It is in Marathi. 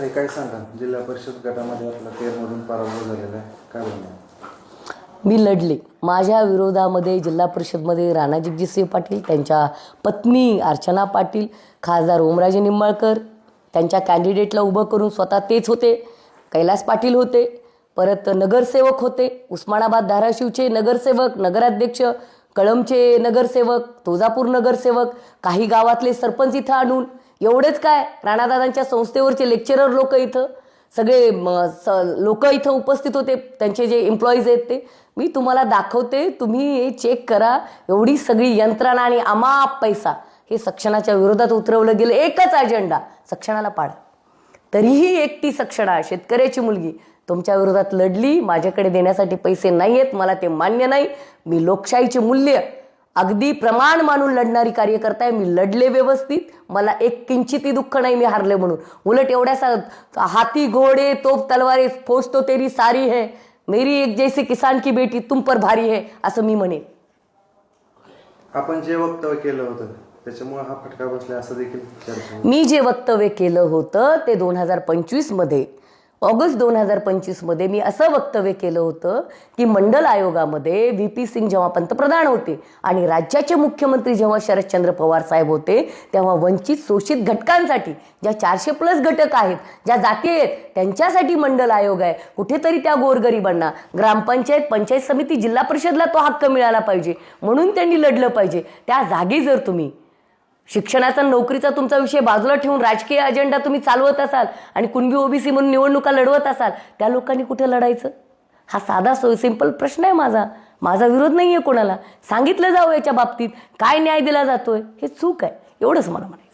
काय सांगा, जिल्हा परिषद गटामध्ये आपला तेरमधून पराभव झालेला आहे, काय म्हणणार? मी लढले. माझ्या विरोधामध्ये जिल्हा परिषदमध्ये राणा जगजितसिंह पाटील, त्यांच्या पत्नी अर्चना पाटील, खासदार ओमराजे निंबाळकर, त्यांच्या कॅन्डिडेटला उभं करून स्वतः तेच होते, कैलास पाटील होते, परत नगरसेवक होते, उस्मानाबाद धाराशिवचे नगरसेवक, नगराध्यक्ष, कळंबचे नगरसेवक, तुळजापूर नगरसेवक, काही गावातले सरपंच इथं आणून, एवढेच काय राणादादांच्या संस्थेवरचे लेक्चरर लोक इथं सगळे लोक इथं उपस्थित होते, त्यांचे जे एम्प्लॉईज आहेत ते मी तुम्हाला दाखवते, तुम्ही चेक करा. एवढी सगळी यंत्रणा आणि अमाप पैसा हे सक्षणाच्या विरोधात उतरवलं गेलं. एकच अजेंडा, सक्षणाला पाडा. तरीही एकटी सक्षणा शेतकऱ्याची मुलगी तुमच्या विरोधात लढली. माझ्याकडे देण्यासाठी पैसे नाही आहेत, मला ते मान्य नाही. मी लोकशाहीचे मूल्य अगदी प्रमाण मानून लढणारी कार्यकर्ता आहे. मी लढले व्यवस्थित, मला एक किंचितही दुःख नाही मी हारले म्हणून. उलट एवढ्या हाथी घोडे तोप तलवारे फौज तो तेरी सारी है, मेरी एक जैसे किसान की बेटी तुम पर भारी है, असं मी म्हणे. आपण जे वक्तव्य केलं होतं त्याच्यामुळे हा फटका बसला असं देखील चर्चा. मी जे वक्तव्य केलं होतं ते 2025 मध्ये, ऑगस्ट 2025 मध्ये मी असं वक्तव्य केलं होतं की मंडल आयोगामध्ये व्ही.पी. सिंग जेव्हा पंतप्रधान होते आणि राज्याचे मुख्यमंत्री जेव्हा शरदचंद्र पवार साहेब होते, तेव्हा वंचित शोषित घटकांसाठी ज्या 400+ घटक आहेत, ज्या जाती आहेत, त्यांच्यासाठी मंडल आयोग आहे. कुठेतरी त्या गोरगरिबांना ग्रामपंचायत, पंचायत समिती, जिल्हा परिषदला तो हक्क मिळाला पाहिजे, म्हणून त्यांनी लढलं पाहिजे. त्या जागी जर तुम्ही शिक्षणाचा, नोकरीचा तुमचा विषय बाजूला ठेवून राजकीय अजेंडा तुम्ही चालवत असाल आणि कुणबी ओबीसी म्हणून निवडणुका लढवत असाल, त्या लोकांनी कुठे लढायचं? हा साधा सिंपल प्रश्न आहे माझा विरोध नाही आहे कोणाला. सांगितलं जावं याच्या बाबतीत काय न्याय दिला जातोय, हे चूक आहे, एवढंच मला म्हणायचं.